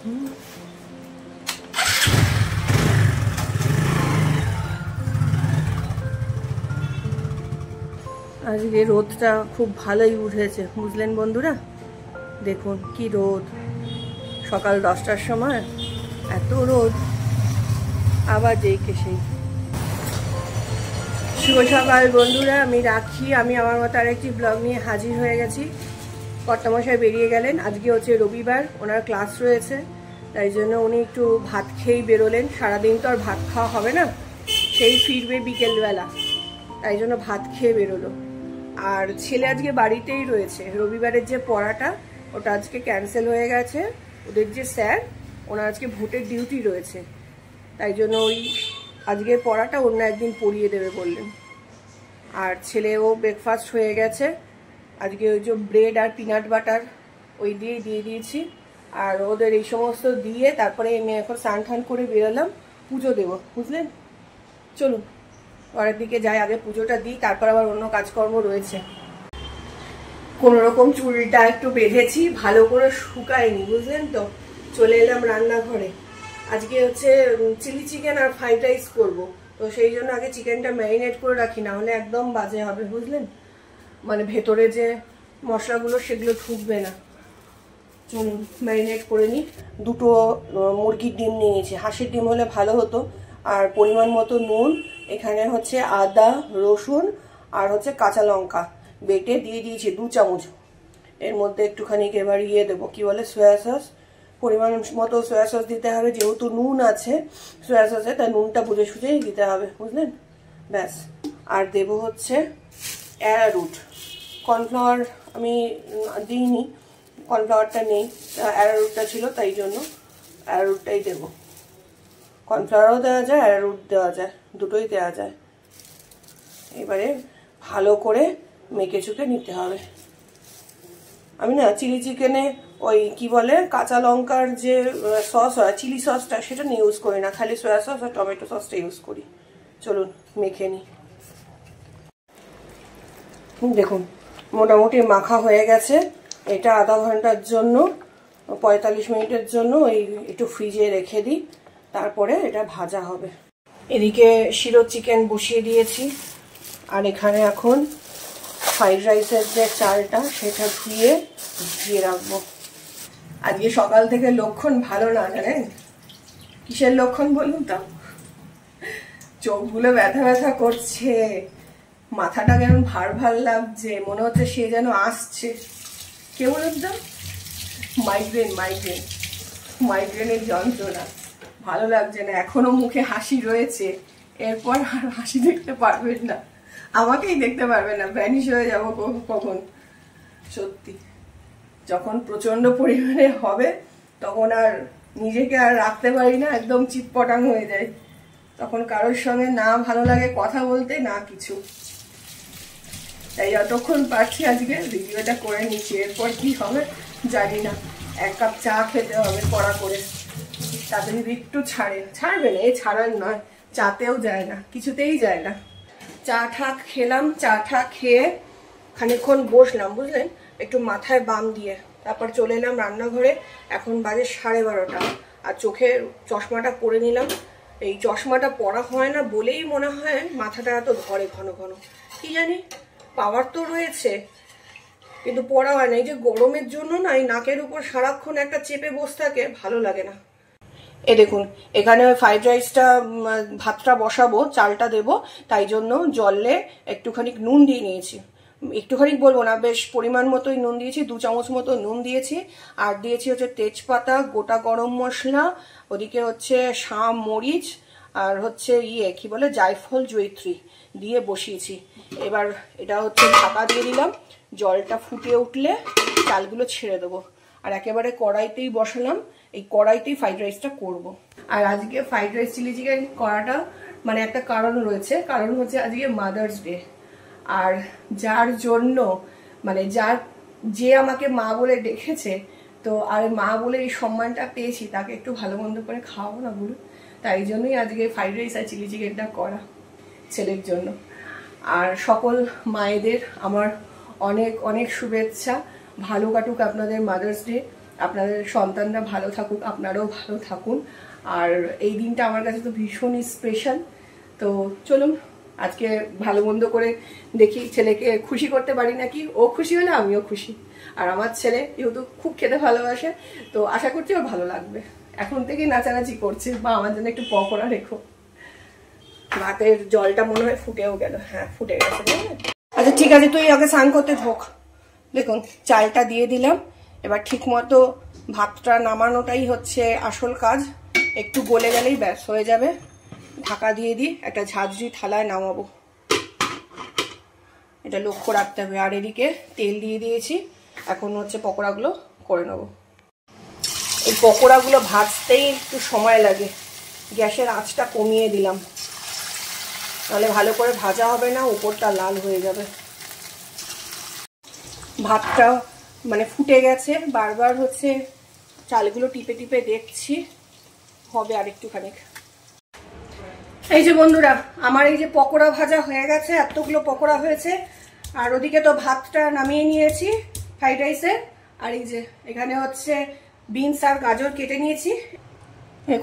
আজকে রোদটা খুব ভালোই উঠেছে, বুঝলেন বন্ধুরা। দেখুন কি রোদ, সকাল 10টার সময় এত রোদ, আবার যেইকে সেই। শুভ সকাল বন্ধুরা, আমি রাখি। আমি আমার মতো আরেকটি ব্লগ নিয়ে হাজির হয়ে গেছি। কর্তামশাই বেরিয়ে গেলেন, আজকে হচ্ছে রবিবার, ওনার ক্লাস রয়েছে, তাই জন্য উনি একটু ভাত খেয়েই বেরোলেন। সারাদিন তো আর ভাত খাওয়া হবে না, সেই ফিরবে বিকেলবেলা, তাই জন্য ভাত খেয়ে বেরোলো। আর ছেলে আজকে বাড়িতেই রয়েছে। রবিবারের যে পড়াটা, ওটা আজকে ক্যান্সেল হয়ে গেছে। ওদের যে স্যার, ওনার আজকে ভোটের ডিউটি রয়েছে, তাই জন্য ওই আজকের পড়াটা অন্য একদিন পড়িয়ে দেবে বললেন। আর ছেলেও ব্রেকফাস্ট হয়ে গেছে। আজকে ওই যে ব্রেড আর পিনাট বাটার ওই দিয়ে দিয়েছি। আর ওদের এই সমস্ত দিয়ে তারপরে আমি এখন স্নান টান করে বেরোলাম, পুজো দেবো, বুঝলেন। চলুন ঘরের দিকে যাই, আগে পুজোটা দিই, তারপর আবার অন্য কাজকর্ম রয়েছে। কোনোরকম চুলটা একটু বেঁধেছি, ভালো করে শুকায়নি, বুঝলেন তো। চলে এলাম রান্নাঘরে। আজকে হচ্ছে চিলি চিকেন আর ফ্রাইড রাইস করবো, তো সেই জন্য আগে চিকেনটা ম্যারিনেট করে রাখি, না হলে একদম বাজে হবে, বুঝলেন। মানে ভেতরে যে মশলাগুলো সেগুলো ঢুকবে না। চলুন ম্যারিনেট করে নিই। দুটো মুরগির ডিম নিয়েছি, হাঁসের ডিম হলে ভালো হতো। আর পরিমাণ মতো নুন, এখানে হচ্ছে আদা রসুন আর হচ্ছে কাঁচা লঙ্কা বেটে দিয়ে দিয়েছি 2 চামচ। এর মধ্যে একটুখানি এবার দেবো কি বলে সয়া সস, পরিমাণ মতো সয়া সস দিতে হবে, যেহেতু নুন আছে সয়া সসে, তাই নুনটা বুঝে সুঝেই দিতে হবে, বুঝলেন। ব্যাস। আর দেবো হচ্ছে অ্যারারুট। কর্নফ্লাওয়ার আমি দিইনি, কর্নফ্লাওয়ারটা নেই, অ্যারারুটটা ছিল, তাই জন্য অ্যারারুটটাই দেবো। কর্নফ্লাওয়ারও দেওয়া যায়, অ্যারারুট দেওয়া যায়, দুটোই দেওয়া যায়। এবারে ভালো করে মেখে চুকে নিতে হবে। আমি না চিলি চিকেনে ওই কি বলে কাঁচা লঙ্কার যে সস হয়, চিলি সসটা, সেটা নিয়ে ইউজ করি না, খালি সয়া সস আর টমেটো সসটা ইউজ করি। চলুন মেখে নিই। দেখুন মোটামুটি মাখা হয়ে গেছে। এটা আধা ঘন্টার জন্য, 45 মিনিটের জন্য ওই একটু ফ্রিজে রেখে দিই, তারপরে এটা ভাজা হবে। এদিকে শিরো চিকেন বসিয়ে দিয়েছি, আর এখানে এখন ফ্রাইড রাইসের যে চালটা সেটা ধুয়ে ভিজিয়ে রাখবো। আজকে সকাল থেকে লক্ষণ ভালো না, জানেন কিসের লক্ষণ বলুন তো? চোখগুলো ব্যথা ব্যথা করছে, মাথাটা কেমন ভার ভার লাগছে, মনে হচ্ছে সে যেন আসছে। কে বলুন তো? মাইগ্রেনের যন্ত্রণা। ভালো লাগছে না, এখনো মুখে হাসি রয়েছে, এরপর আর হাসি দেখতে পারবেন না, আমাকেই দেখতে পারবেন না, ভ্যানিশ হয়ে যাবো কখন। সত্যি যখন প্রচন্ড পরিমাণে হবে, তখন আর নিজেকে আর রাখতে পারি না, একদম চিৎপটাং হয়ে যায়। তখন কারোর সঙ্গে না ভালো লাগে কথা বলতে, না কিছু। তাই যতক্ষণ পারছি আজকে ভিডিওটা করে নিচ্ছি, এরপর কি হবে জানি না। 1 কাপ চা খেতে হবে কড়া করে, তাতে যদি একটু ছাড়বে না, এই ছাড়ার নয়, চাতেও যায় না, কিছুতেই যায় না। চা ঠা খেলাম, চা ঠা খেয়ে খানিকক্ষণ বসলাম, বুঝলেন, একটু মাথায় বাম দিয়ে, তারপর চলে এলাম রান্নাঘরে। এখন বাজে 12:30, আর চোখে চশমাটা পরে নিলাম। এই চশমাটা পরা হয় না বলেই মনে হয় মাথাটা এত ধরে ঘন ঘন, কি জানি, পাওয়ার তো রয়েছে কিন্তু পরা হয় না। এই যে গরমের জন্য না, এই নাকের উপর সারাক্ষণ একটা চেপে বসে থাকে, ভালো লাগে না। এ দেখুন এখানে ফ্রাইড রাইসটা, ভাতটা বসাবো, চালটা দেবো, তাই জন্য জলে একটুখানি নুন দিয়ে নিয়েছি। একটুখানি বলবো না, বেশ পরিমাণ মতোই নুন দিয়েছি, 2 চামচ মতো নুন দিয়েছি। আর দিয়েছি হচ্ছে তেজপাতা, গোটা গরম মশলা, ওদিকে হচ্ছে মরিচ, আর হচ্ছে কি বলে জায়ফল, জয়িত্রী দিয়ে বসিয়েছি। এবার এটা হচ্ছে ঢাকা দিয়ে দিলাম, জলটা ফুটে উঠলে চালগুলো ছেড়ে দেবো। আর একেবারে কড়াইতেই বসালাম, এই কড়াইতেই ফ্রাইড রাইসটা করব। আর আজকে ফ্রাইড রাইস চিলি চিকেন করাটা মানে একটা কারণ রয়েছে, কারণ হচ্ছে আজকে মাদার্স ডে। আর যার জন্য মানে যে আমাকে মা বলে ডেকেছে, তো আর মা বলে এই সম্মানটা পেয়েছি, তাকে একটু ভালো মন্দ করে খাওয়াবো না বলুন। তাই জন্যই আজকে ফ্রাইড রাইস আর চিলি চিকেনটা করা ছেলের জন্য। আর সকল মায়েদের আমার অনেক অনেক শুভেচ্ছা, ভালো কাটুক আপনাদের মাদার্স ডে। আপনাদের সন্তানরা ভালো থাকুক, আপনারাও ভালো থাকুন। আর এই দিনটা আমার কাছে তো ভীষণই স্পেশাল। তো চলুন আজকে ভালো মন্দ করে দেখি ছেলেকে খুশি করতে পারি নাকি। ও খুশি হলে আমিও খুশি। আর আমার ছেলে যেহেতু খুব খেতে ভালোবাসে, তো আশা করছি ওর ভালো লাগবে। এখন থেকে নাচানাচি করছে, মা আমার জন্য একটু পকোড়া রেখো। ভাতের জলটা মনে হয় ফুটেও গেল। হ্যাঁ, ফুটে গেছে। আচ্ছা ঠিক আছে, তুই আগে স্নান করতে ঢোক। দেখুন চালটা দিয়ে দিলাম। এবার ঠিক মতো ভাতটা নামানোটাই হচ্ছে আসল কাজ। একটু গলে গেলেই ব্যাস হয়ে যাবে। ঢাকা দিয়ে দিই, একটা ঝাঁঝরি থালায় নামাবো, এটা লক্ষ্য রাখতে হবে। আর এদিকে তেল দিয়ে দিয়েছি, এখন হচ্ছে পকোড়াগুলো করে নেব। এই পকোড়াগুলো ভাজতেই একটু সময় লাগে, গ্যাসের আঁচটা কমিয়ে দিলাম, নাহলে ভালো করে ভাজা হবে না, উপরটা লাল হয়ে যাবে। ভাতটা মানে ফুটে গেছে, বারবার হচ্ছে চালগুলো টিপে টিপে দেখছি, হবে আর একটুখানি। এই যে বন্ধুরা, আমার এই যে পকোড়া ভাজা হয়ে গেছে, এতগুলো পকোড়া হয়েছে। আর ওদিকে তো ভাতটা নামিয়ে নিয়েছি ফ্রাইড রাইসের। আর এই যে এখানে হচ্ছে বিনস আর গাজর কেটে নিয়েছি।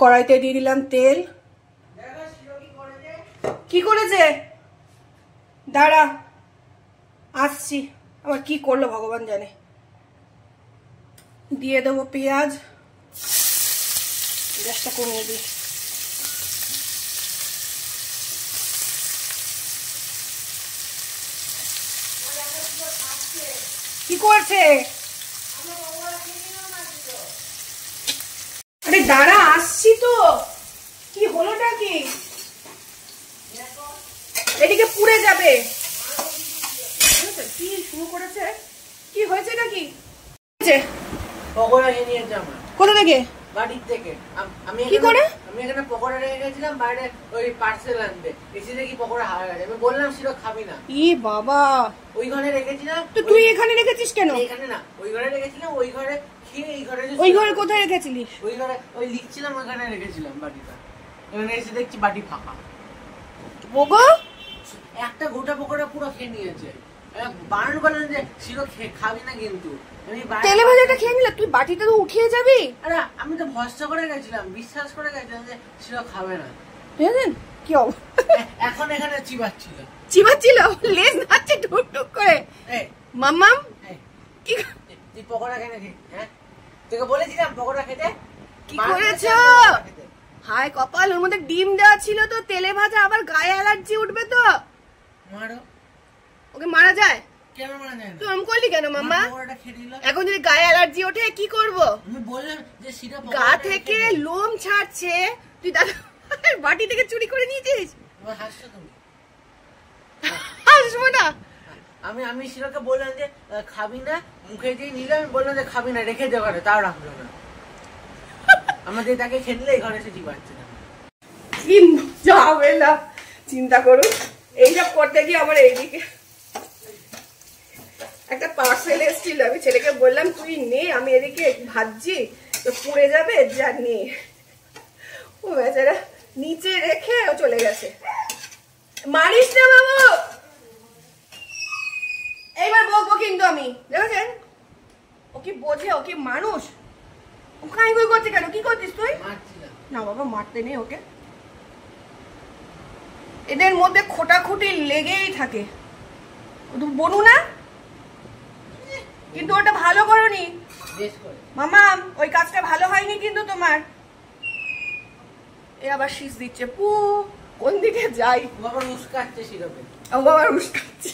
কড়াইতে দিয়ে দিলাম তেল। কি করেছে? দাঁড়া আসছি, আবার কি করলো ভগবান জানে। দিয়ে দেবো পেঁয়াজ, গ্যাসটা কমিয়ে দিই। কি করছে? আরে দাঁড়া আসছি তো। কি হলোটা কি? এদিকে পুড়ে যাবে। কি শুরু করেছে? কি হয়েছে নাকি? পকোড়া কিনে নিয়েছে আমার। কোথা থেকে? বাড়ির থেকে। আমি কি করে? আমি এখানে পকোড়া রেখে গেছিলাম বাইরে, ওই পার্সেল আনতে। এসে দেখি পকোড়া হারা গেছে। আমি বললাম ছিল খাবি না। ই বাবা, ওই ঘরে রেখেছিলাম। তো তুই এখানে রেখেছিস কেন? এখানে না, ওই ঘরে রেখেছিলাম। ওই ঘরে খেয়ে এই ঘরে। ওই ঘরে কোথায় রেখেছিলিস? ওই ঘরে ওই লিখছিলাম, ওইখানে রেখেছিলাম বাটিটা। এখানে এসে দেখছি বাটি ফাঁকা। ওগো, একটা গোটা পকোড়া পুরো খেয়ে নিয়েছে। বারণ করলেন যে ছিল খাবি না, কিন্তু তেলে ভাজাটা খেয়ে নিলে তুই বাটিটা তো উঠিয়ে যাবি। আরে আমি তো ভরসা করে গেছিলাম, বিশ্বাস করে গেছিলাম যে ছিল খাবে না। বুঝলেন কি এখন এখানে চিবাচ্ছিল লেজ নাচছে টুক টুক করে। মাম্মাম কি তুই পকোড়া খেয়ে নাকি? হ্যাঁ, তোকে বলেছিলাম পকোড়া খেতে। কি করেছো? হায় কপাল, ওর মধ্যে ডিম দেওয়া ছিল তো তেলে ভাজা, আবার গায়ে অ্যালার্জি উঠবে তো। মারো ওকে মারা যায়? কেন মারা যায় না? তুই এমন করলি কেন মাম্মা? পকোড়াটা খেয়ে নিল। এখন যদি গায়ে অ্যালার্জি ওঠে কি করব? আমি বললাম যে সিরা গা থেকে লোম ছাড়ছে, তুই দাদা বাটি থেকে চুরি করে নিয়েছিস। এবার হাসছো তুমি? হাসবো না। আমি সিরাকে বললাম যে খাবি না, মুখে দিয়ে নিলাম, আমি বললাম যে খাবি না, রেখে দে ঘরে, তাও রাখলো না। আমাদের তাকে খেয়ে নিলে এই ঘরে এসে চিবাচ্ছে না। কি যাবে না, চিন্তা করুন। এইসব করতে গিয়ে আমার এইদিকে একটা পার্সেল এসেছিল, আমি ছেলেকে বললাম তুই নে, আমি এদিকে ভাজছি তো পুড়ে যাবে, যা নে। ও বেচারা নিচে রেখে ও চলে গেছে। মারিস না বাবু, এইবার বলবো কিন্তু আমি। দেখেছেন ও কি বোঝে, ও কি মানুষ। ও কাই কই করছে কেন? কি করছিস তুই? না বাবা, মারতে নেই ওকে। এদের মধ্যে খোটাখুটি লেগেই থাকে। বনু না, কিন্তু ওটা ভালো করনি মামা, ওই কাজটা ভালো হয়নি কিন্তু তোমার। এ আবার শীষ দিচ্ছে, পু কোন দিকে যাই। ও আবার উস্কাচ্ছে সিরাপে। ও বাবা উস্কাচ্ছে।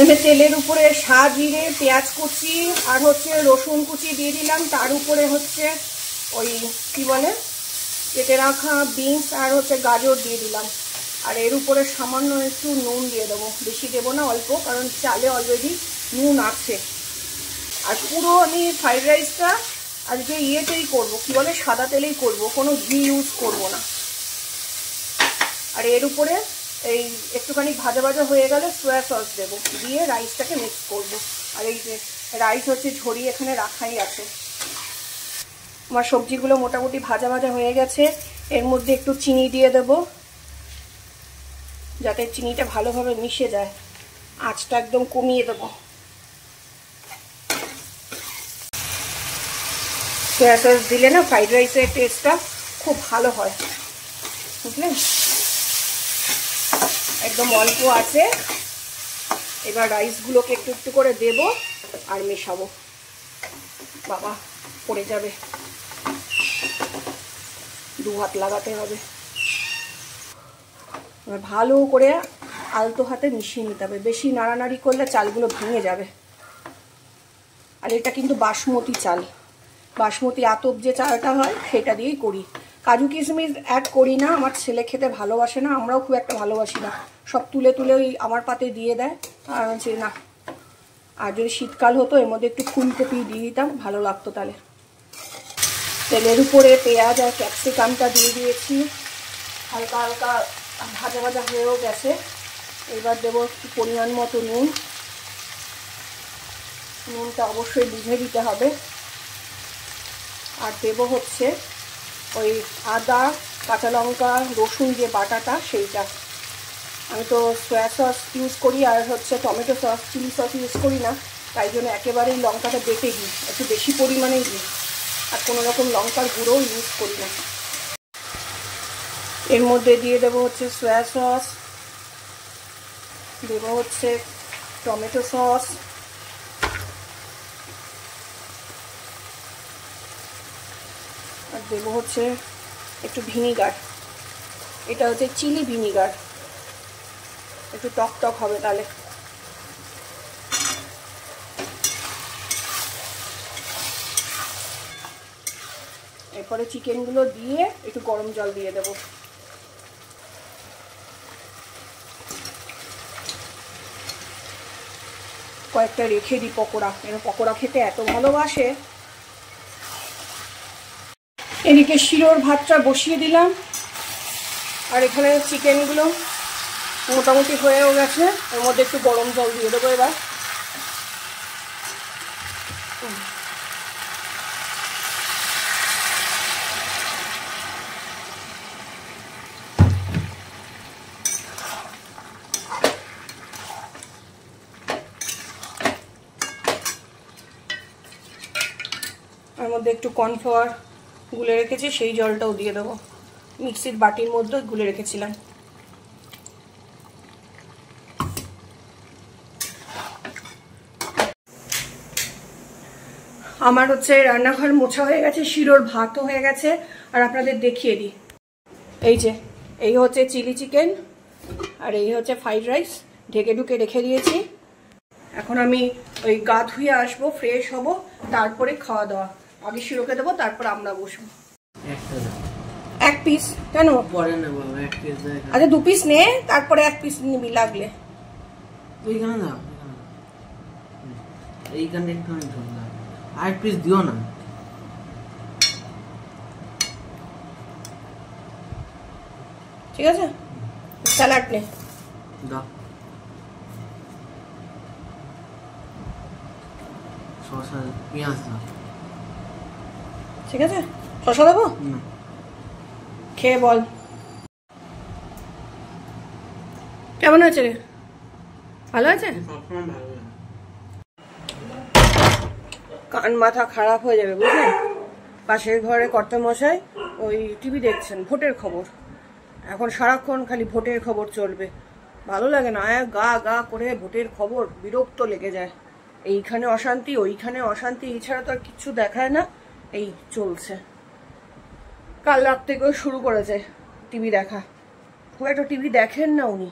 এনে তেলের উপরে সা জিরে, পেঁয়াজ কুচি আর হচ্ছে রসুন কুচি দিয়ে দিলাম। তার উপরে হচ্ছে ওই কি বলে কেটে রাখা বিনস আর হচ্ছে গাজর দিয়ে দিলাম। আর এর উপরে সামান্য একটু নুন দিয়ে দেবো, বেশি দেবো না, অল্প, কারণ চালে অলরেডি নুন আছে। আর পুরো আমি ফ্রাইড রাইসটা আজকে ইয়েতেই করবো, কি বলে সাদা তেলেই করবো, কোনো ঘি ইউজ করবো না। আর এর উপরে এই একটুখানি ভাজা ভাজা হয়ে গেলে সোয়া সস দেবো, দিয়ে রাইসটাকে মিক্স করবো। আর এই যে রাইস হচ্ছে ঝরিয়ে এখানে রাখাই আছে। আমার সবজিগুলো মোটামুটি ভাজা ভাজা হয়ে গেছে। এর মধ্যে একটু চিনি দিয়ে দেবো, যাতে চিনিটা ভালোভাবে মিশে যায়। আঁচটা একদম কমিয়ে দেবো। সয়া সস দিলে না ফ্রাইড রাইসের টেস্টটা খুব ভালো হয়, বুঝলেন? একদম অল্প আছে। এবার রাইসগুলোকে একটু একটু করে দেব আর মেশাবো। বাবা পড়ে যাবে, 2 হাত লাগাতে হবে। এবার ভালো করে আলতো হাতে মিশিয়ে নিতে হবে, বেশি নাড়ানাড়ি করলে চালগুলো ভেঙে যাবে। আর এটা কিন্তু বাসমতি চাল, বাসমতি আতপ যে চালটা হয় সেটা দিয়েই করি। কাজু কিশমিশ অ্যাড করি না, আমার ছেলে খেতে ভালোবাসে না, আমরাও খুব একটা ভালোবাসি না, সব তুলে তুলে ওই আমার পাতে দিয়ে দেয়। আর হচ্ছে না, আর যদি শীতকাল হতো এর মধ্যে একটু ফুলকপি দিয়ে দিতাম, ভালো লাগতো। তাহলে তেলের উপরে পেঁয়াজ আর ক্যাপসিকামটা দিয়ে দিয়েছি, হালকা হালকা ভাজা ভাজা হয়েও গেছে। এবার দেবো একটু পরিমাণ মতো নুন, নুনটা অবশ্যই বুঝে দিতে হবে। আর দেবো হচ্ছে ওই আদা, কাঁচা লঙ্কা, রসুন যে বাটাটা সেইটা। আমি তো সয়া সস ইউজ করি আর হচ্ছে tomato sauce, chilli sauce use করি না, তাই জন্য একেবারেই লঙ্কাটা বেটে দিই, একটু বেশি পরিমাণেই দিই, আর কোনো রকম লঙ্কার গুঁড়োও ইউজ করি না। এর মধ্যে দিয়ে দেবো হচ্ছে সয়া সস, দেবো হচ্ছে টমেটো সস, আর দেবো হচ্ছে একটু ভিনিগার, এটা হচ্ছে চিলি ভিনিগার, একটু টক টক হবে তাহলে। এরপরে চিকেনগুলো দিয়ে একটু গরম জল দিয়ে দেবো। কয়েকটা রেখে দিই পকোড়া, পকোড়া খেতে এত ভালোবাসে। এদিকে শিরোর ভাতটা বসিয়ে দিলাম, আর এখানে চিকেনগুলো মোটামুটি হয়েও গেছে, এর মধ্যে একটু গরম জল দিয়ে দেবো এবার। এর মধ্যে একটু কর্নফ্লাওয়ার গুলে রেখেছি, সেই জলটাও দিয়ে দেবো। মিক্সির বাটির মধ্যে গুলে রেখেছিলাম। আমার হচ্ছে রান্নাঘর মোছা হয়ে গেছে, শিরোর ভাতও হয়ে গেছে। আর আপনাদের দেখিয়ে দিই, এই যে এই হচ্ছে চিলি চিকেন আর এই হচ্ছে ফ্রাইড রাইস, ঢেকে ঢুকে রেখে দিয়েছি। এখন আমি ওই গা ধুয়ে আসবো, ফ্রেশ হব, তারপরে খাওয়া দাওয়া। আগে শিরোকে দেবো, তারপর আমরা বসবো। 1 পিস কেন? পরে নেবো 1 পিস। আচ্ছা 2 পিস নে, তারপরে 1 পিস নিবি লাগলে। এইখানে দাও, এইখানে একটু ঢোকা, 1 পিস দিও না। ঠিক আছে, স্যালাড নে দাও, শসা পেঁয়াজ দাও। ঠিক আছে, শসা দেবো? খেয়ে বল কেমন আছে। ভালো আছে? কান মাথা খারাপ হয়ে যাবে বুঝলেন। পাশের ঘরে কর্তামশাই ওই টিভি দেখছেন, ভোটের খবর, এখন সারাক্ষণ খালি ভোটের খবর চলবে, ভালো লাগে না। গা গা করে ভোটের খবর, বিরক্ত লেগে যায়। এইখানে অশান্তি, ওইখানে অশান্তি, এছাড়া তো আর কিছু দেখায় না। এই চলছে, কাল রাত থেকেও শুরু করেছে টিভি দেখা। খুব একটা টিভি দেখেন না উনি,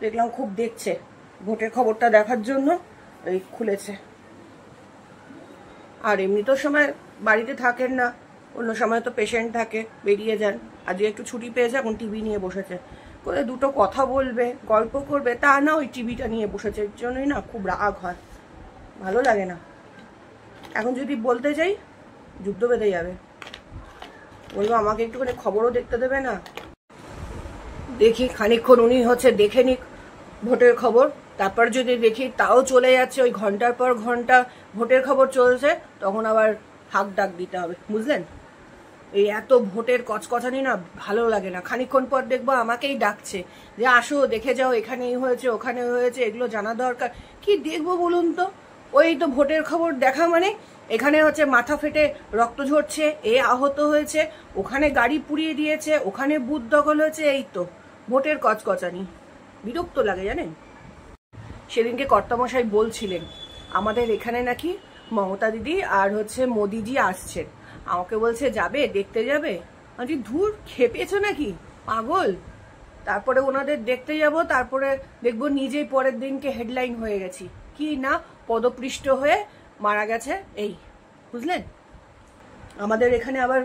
দেখলাম খুব দেখছে, ভোটের খবরটা দেখার জন্য এই খুলেছে। আর এমনিতেও সময় বাড়িতে থাকেন না, অন্য সময় তো পেশেন্ট থাকে, বেরিয়ে যান। আজকে একটু ছুটি পেয়েছে, এখন টিভি নিয়ে বসেছে, করে দুটো কথা বলবে, গল্প করবে, তা না ওই টিভিটা নিয়ে বসেছে। এর জন্যই না খুব রাগ হয়, ভালো লাগে না। এখন যদি বলতে যাই যুদ্ধ বেঁধে যাবে, বলবো আমাকে একটুখানি খবরও দেখতে দেবে না। দেখি খানিকক্ষণ উনি হচ্ছে দেখে নিক ভোটের খবর, তারপর যদি দেখি তাও চলে যাচ্ছে, ওই ঘন্টার পর ঘন্টা ভোটের খবর চলছে, তখন আবার হাক ডাক দিতে হবে, বুঝলেন। এই এত ভোটের কচকচানি না ভালো লাগে না। খানিকক্ষণ পর দেখবো আমাকেই ডাকছে যে আসো দেখে যাও, এখানে এই হয়েছে, ওখানে হয়েছে, এগুলো জানা দরকার। কি দেখবো বলুন তো? ওই তো ভোটের খবর দেখা মানে এখানে হচ্ছে মাথা ফেটে রক্ত ঝরছে, এ আহত হয়েছে, ওখানে গাড়ি পুড়িয়ে দিয়েছে, ওখানে বুথ দখল হয়েছে, এই তো ভোটের কচকচানি। বিরক্ত লাগে জানেন। সেদিনকে কর্তামশাই বলছিলেন আমাদের এখানে নাকি মমতা দিদি আর হচ্ছে মোদিজি আসছেন, আমাকে বলছে যাবে, দেখতে যাবে। আমি ধুর, খেপেছো নাকি পাগল? তারপরে ওনাদের দেখতে যাব, তারপরে দেখবো নিজেই পরের দিনকে হেডলাইন হয়ে গেছি কি না পদপৃষ্ট হয়ে মারা গেছে, এই বুঝলেন। আমাদের এখানে আবার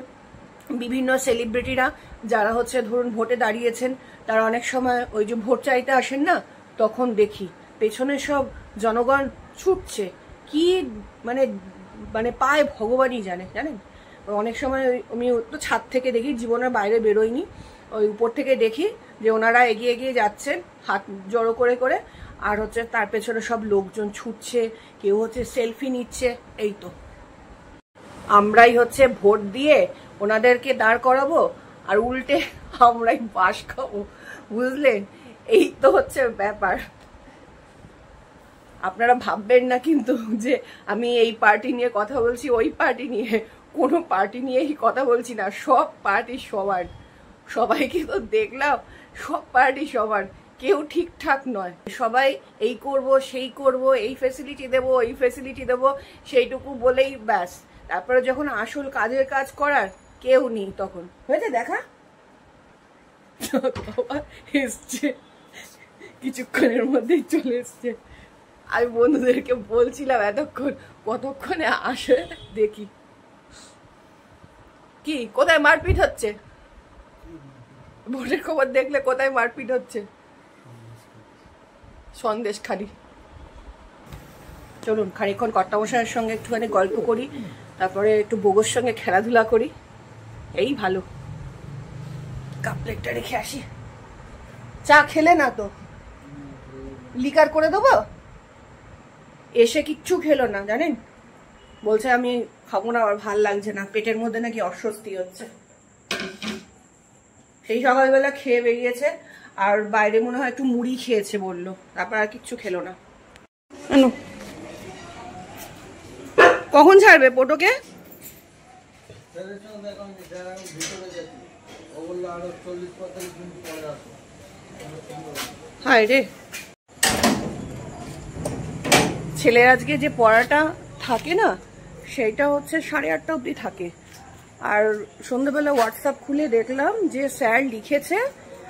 বিভিন্ন সেলিব্রিটিরা যারা হচ্ছে ধরুন ভোটে দাঁড়িয়েছেন, তারা অনেক সময় ওই যে ভোট চাইতে আসেন না, তখন দেখি পেছনে সব জনগণ ছুটছে, কি মানে মানে পায় ভগবানই জানে, জানেন। অনেক সময় আমি তো ছাদ থেকে দেখি, জীবনের বাইরে বেরোইনি, ওই উপর থেকে দেখি যে ওনারা এগিয়ে এগিয়ে যাচ্ছেন হাত জড়ো করে করে, আর হচ্ছে তার পেছনে সব লোকজন ছুটছে, কেউ হচ্ছে সেলফি নিচ্ছে, এই তো। আমরাই হচ্ছে ভোট দিয়ে ওনাদেরকে দাঁড় করাবো আর উল্টে আমরাই বাস খাবো, বুঝলেন। এই তো হচ্ছে ব্যাপার। আপনারা ভাববেন না কিন্তু যে আমি এই পার্টি নিয়ে কথা বলছি, ওই পার্টি নিয়ে, কোনো পার্টি নিয়েই কথা বলছি না। সব পার্টি সবার, সবাইকে তো দেখলাম, সব পার্টি সবার, কেউ ঠিকঠাক নয়। সবাই এই করব সেই করব, এই ফ্যাসিলিটি দেবো ওই ফ্যাসিলিটি দেবো, সেইটুকু বলেই ব্যাস। তারপরে যখন আসল কাজের কাজ করার কেউ নেই, তখন হয়েছে দেখা এসছে, কিছুক্ষণের মধ্যেই চলে এসছে। আমি বন্ধুদেরকে বলছিলাম এতক্ষণ, কতক্ষণে আসে দেখি। কি কোথায় মারপিট হচ্ছে? ভোটের খবর দেখলে কোথায় মারপিট হচ্ছে? সন্দেশ খালি। চলুন খানিকক্ষণ কর্তামশাইয়ের সঙ্গে একটুখানি গল্প করি, তারপরে একটু বউর সঙ্গে খেলাধুলা করি, এই ভালো। কাপ প্লেটটা রেখে আসি। চা খেলে না তো? লিকার করে দেবো? এসে কিচ্ছু খেলো না জানেন, বলছে আমি খাবো না, আমার ভাল লাগছে না, পেটের মধ্যে নাকি অস্বস্তি হচ্ছে। সেই সকালবেলা খেয়ে বেরিয়েছে, আর বাইরে মনে হয় একটু মুড়ি খেয়েছে বললো, তারপর আর কিচ্ছু খেলো না। কখন ছাড়বে পোটোকে? হায় রে, ছেলের আজকে যে পড়াটা থাকে না, সেইটা হচ্ছে 8:30 অবধি থাকে। আর সন্ধ্যাবেলা হোয়াটসঅ্যাপ খুলে দেখলাম যে স্যার লিখেছে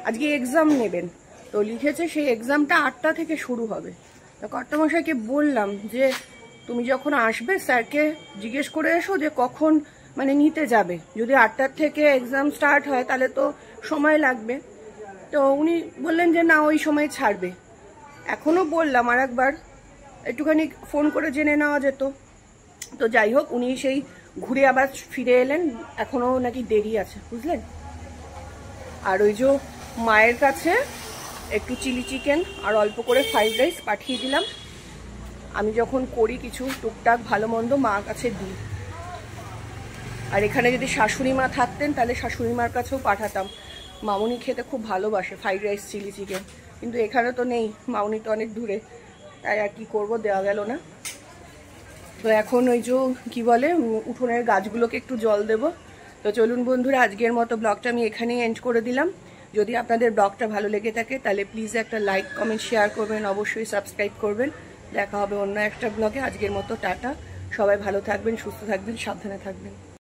আজকে এক্সাম নেবেন, তো লিখেছে সেই এক্সামটা 8টা থেকে শুরু হবে। তো কর্তামশাইকে বললাম যে তুমি যখন আসবে স্যারকে জিজ্ঞেস করে এসো যে কখন মানে নিতে যাবে, যদি 8টার থেকে এক্সাম স্টার্ট হয় তাহলে তো সময় লাগবে। তো উনি বললেন যে না ওই সময় ছাড়বে। এখনও বললাম আর একবার একটুখানি ফোন করে জেনে নেওয়া যেত। তো যাই হোক, উনি সেই ঘুরে আবার ফিরে এলেন, এখনো নাকি দেরি আছে বুঝলেন। আর ওই যে মায়ের কাছে একটু চিলি চিকেন আর অল্প করে ফ্রাইড রাইস পাঠিয়ে দিলাম। আমি যখন করি কিছু টুকটাক ভালো মন্দ মার কাছে দিই। আর এখানে যদি শাশুড়ি মা থাকতেন তাহলে শাশুড়ি মার কাছেও পাঠাতাম। মামুনি খেতে খুব ভালোবাসে ফ্রাইড রাইস চিলি চিকেন, কিন্তু এখানে তো নেই, মামুনি তো অনেক দূরে, তাই আর কি করবো, দেওয়া গেল না। তো এখন ওই যে কি বলে উঠোনের গাছগুলোকে একটু জল দেব। তো চলুন বন্ধুরা, আজকের মতো ব্লগটা আমি এখানেই এন্ড করে দিলাম। যদি আপনাদের ব্লগটা ভালো লেগে থাকে তাহলে প্লিজ একটা লাইক কমেন্ট শেয়ার করবেন, অবশ্যই সাবস্ক্রাইব করবেন। দেখা হবে অন্য একটা ব্লগে। আজকের মতো টাটা, সবাই ভালো থাকবেন, সুস্থ থাকবেন, সাবধানে থাকবেন।